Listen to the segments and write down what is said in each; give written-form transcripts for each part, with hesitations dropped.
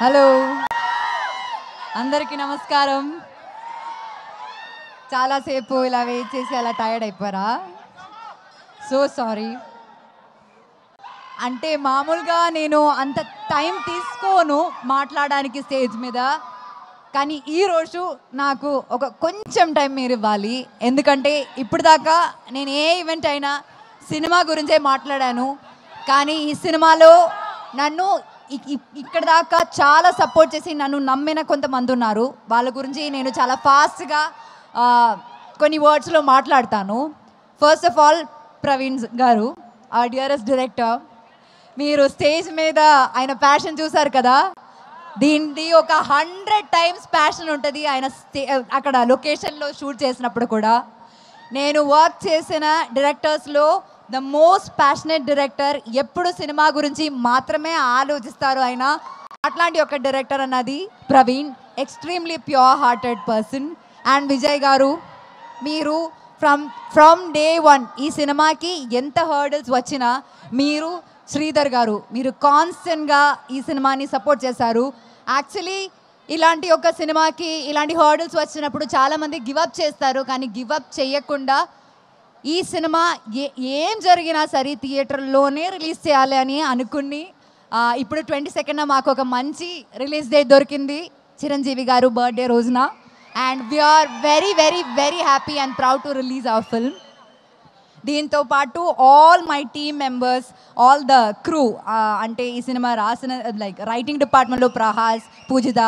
Hello అందరికీ నమస్కారం. చాలాసేపు ఇలా వెయిట్ చేసి అలా టైర్డ్ అయిపోయారా? So sorry. అంటే మామూలుగా నేను అంత టైం తీసుకోను మాట్లాడడానికి స్టేజ్ మీద, కానీ ఈరోజు నాకు ఒక కొంచెం టైం మీరు ఇవ్వాలి. ఎందుకంటే ఇప్పుడు దాకా నేను ఏ ఈవెంట్ అయినా సినిమా గురించే మాట్లాడాను, కానీ ఈ సినిమాలో నన్ను ఇక్కడ దాకా చాలా సపోర్ట్ చేసి నన్ను నమ్మిన కొంతమంది ఉన్నారు. వాళ్ళ గురించి నేను చాలా ఫాస్ట్గా కొన్ని వర్డ్స్లో మాట్లాడతాను. ఫస్ట్ ఆఫ్ ఆల్ ప్రవీణ్ గారు, our dearest డైరెక్టర్. మీరు స్టేజ్ మీద ఆయన ప్యాషన్ చూసారు కదా, దీనిది ఒక 100 టైమ్స్ ప్యాషన్ ఉంటుంది ఆయన అక్కడ లొకేషన్లో షూట్ చేసినప్పుడు కూడా. నేను వర్క్ చేసిన డైరెక్టర్స్లో ద మోస్ట్ ప్యాషనేట్ డైరెక్టర్, ఎప్పుడు సినిమా గురించి మాత్రమే ఆలోచిస్తారు ఆయన. అట్లాంటి ఒక డైరెక్టర్ అన్నది Praveen. Extremely pure hearted person. And Vijay గారు, మీరు ఫ్రమ్ డే వన్ ఈ సినిమాకి ఎంత హర్డల్స్ వచ్చినా మీరు, శ్రీధర్ గారు, మీరు కాన్స్టెంట్గా ఈ సినిమాని సపోర్ట్ చేశారు. యాక్చువల్లీ ఇలాంటి ఒక సినిమాకి ఇలాంటి హర్డల్స్ వచ్చినప్పుడు చాలామంది గివప్ చేస్తారు, కానీ గివప్ చేయకుండా ఈ సినిమా ఏం జరిగినా సరే థియేటర్లోనే రిలీజ్ చేయాలి అని అనుకుని ఇప్పుడు 22న మాకు ఒక మంచి రిలీజ్ డేట్ దొరికింది చిరంజీవి గారు బర్త్డే రోజున. And we are very very very happy and proud to release our film. దీంతో పాటు all my team members, all the crew, అంటే ఈ సినిమా రాసిన లైక్ రైటింగ్ డిపార్ట్మెంట్లో ప్రహాస్, పూజిత,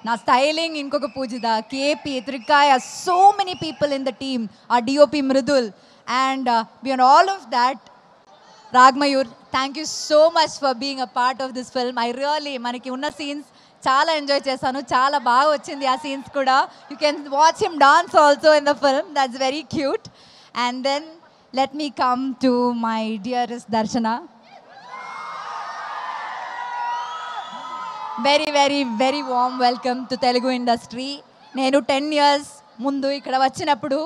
నా స్టైలింగ్ ఇంకొక Pujitha, KP, Trikaya, so many people in the team, ఆ DOP Mridul. And beyond all of that, Ragmayur, thank you so much for being a part of this film. I really, manaki unna scenes chaala enjoy chesanu, chaala baaga vachindi aa scenes kuda. You can watch him dance also in the film. That's very cute. And then let me come to my dearest Darshana. Very very very warm welcome to Telugu industry. Nenu 10 years mundu ikkada vachinappudu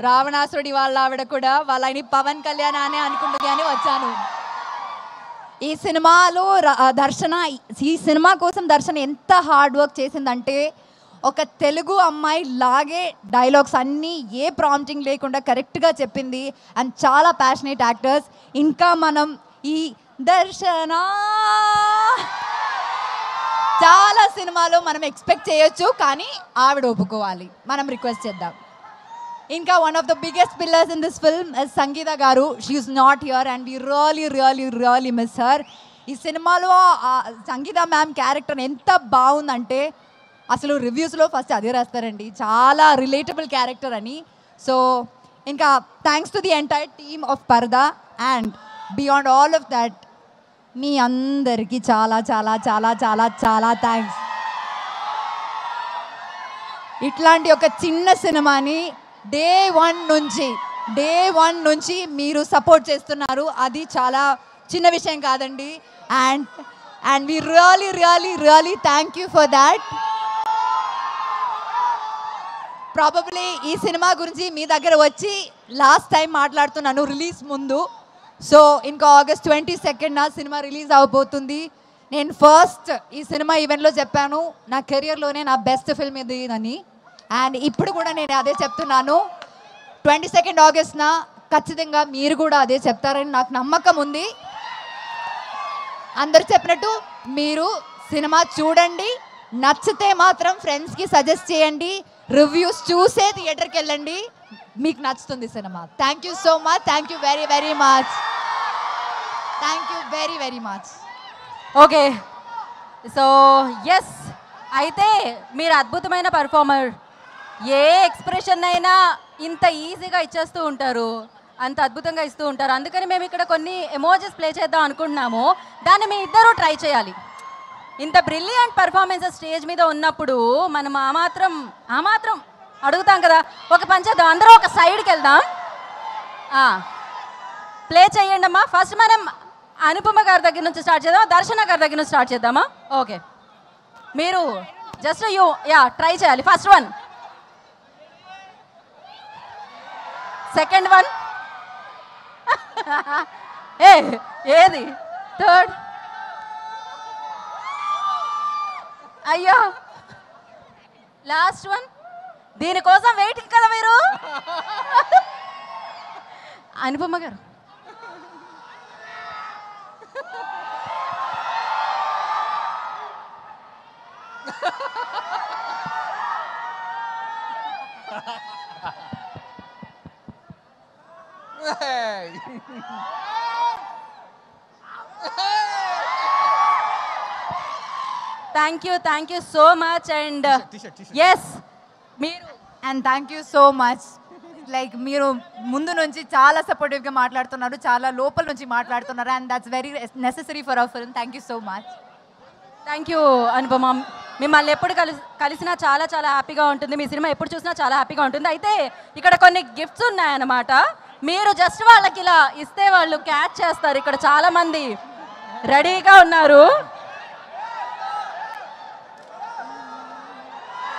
రావణాసురుడి వాళ్ళ ఆవిడ కూడా వాళ్ళని పవన్ కళ్యాణ్ అనే అనుకుంటుంది అని వచ్చాను. ఈ సినిమాలో ఈ సినిమా కోసం దర్శన ఎంత హార్డ్ వర్క్ చేసిందంటే, ఒక తెలుగు అమ్మాయి లాగే డైలాగ్స్ అన్నీ ఏ ప్రాంప్టింగ్ లేకుండా కరెక్ట్గా చెప్పింది. అండ్ చాలా ప్యాషనేట్ యాక్టర్స్. ఇంకా మనం ఈ దర్శన చాలా సినిమాలో మనం ఎక్స్పెక్ట్ చేయొచ్చు, కానీ ఆవిడ ఒప్పుకోవాలి, మనం రిక్వెస్ట్ చేద్దాం. ఇంకా one of the biggest pillars in this film is Sangeeta garu. She is not here and we really really really miss her. ఈ సినిమాలో సంగీత మ్యామ్ క్యారెక్టర్ ఎంత బాగుందంటే అసలు రివ్యూస్లో ఫస్ట్ అదే రాస్తారండి, చాలా రిలేటబుల్ క్యారెక్టర్ అని. సో ఇంకా thanks to the entire team of Parda. And beyond all of that మీ అందరికీ చాలా చాలా చాలా చాలా చాలా థ్యాంక్స్. ఇట్లాంటి ఒక చిన్న సినిమాని డే వన్ నుంచి మీరు సపోర్ట్ చేస్తున్నారు, అది చాలా చిన్న విషయం కాదండి. And we really really really thank you for that. Probably ఈ సినిమా గురించి మీ దగ్గర వచ్చి లాస్ట్ టైం మాట్లాడుతున్నాను రిలీజ్ ముందు. సో ఇంకా ఆగస్ట్ 22న సినిమా రిలీజ్ అవబోతుంది. నేను ఫస్ట్ ఈ సినిమా ఈవెంట్లో చెప్పాను, నా కెరియర్లోనే నా బెస్ట్ ఫిల్మ్ ఇది అని. అండ్ ఇప్పుడు కూడా నేను అదే చెప్తున్నాను. 22 ఆగస్ట్న ఖచ్చితంగా మీరు కూడా అదే చెప్తారని నాకు నమ్మకం ఉంది. అందరు చెప్పినట్టు మీరు సినిమా చూడండి, నచ్చితే మాత్రం ఫ్రెండ్స్కి సజెస్ట్ చేయండి, రివ్యూస్ చూసే థియేటర్కి వెళ్ళండి, మీకు నచ్చుతుంది సినిమా. Thank you so much. Thank you very very much. Thank you very very much. Okay, so yes, అయితే మీరు అద్భుతమైన పర్ఫార్మర్. ఏ ఎక్స్ప్రెషన్ అయినా ఇంత ఈజీగా ఇచ్చేస్తూ ఉంటారు, అంత అద్భుతంగా ఇస్తూ ఉంటారు. అందుకని మేము ఇక్కడ కొన్ని ఎమోజెస్ ప్లే చేద్దాం అనుకుంటున్నాము, దాన్ని మీ ఇద్దరూ ట్రై చేయాలి. ఇంత బ్రిలియంట్ పర్ఫార్మెన్సెస్ స్టేజ్ మీద ఉన్నప్పుడు మనం ఆ మాత్రం అడుగుతాం కదా. ఒక పని చేద్దాం, అందరూ ఒక సైడ్కి వెళ్దాం. ప్లే చేయండి అమ్మా. ఫస్ట్ మనం అనుపమ గారి దగ్గర నుంచి స్టార్ట్ చేద్దాం, దర్శన గారి దగ్గర నుంచి స్టార్ట్ చేద్దామా? ఓకే, మీరు జస్ట్ ట్రై చేయాలి. ఫస్ట్ వన్, సెకండ్ వన్, ఏది థర్డ్, అయ్యో లాస్ట్ వన్, దీనికోసం వెయిటింగ్ కదా మీరు. అనుపమ గారు thank you so much. And yes మీరు and thank you so much. Like మీరు ముందు నుంచి చాలా సపోర్టివ్గా మాట్లాడుతున్నారు, చాలా లోపల నుంచి మాట్లాడుతున్నారు, and that's very necessary for hour film. Thank you so much. Thank you Anupama. మిమ్మల్ని ఎప్పుడు కలిసినా చాలా చాలా హ్యాపీగా ఉంటుంది, మీ సినిమా ఎప్పుడు చూసినా చాలా హ్యాపీగా ఉంటుంది. అయితే ఇక్కడ కొన్ని గిఫ్ట్స్ ఉన్నాయన్నమాట, మీరు జస్ట్ వాళ్ళకి ఇలా ఇస్తే వాళ్ళు క్యాచ్ చేస్తారు. ఇక్కడ చాలా మంది రెడీగా ఉన్నారు.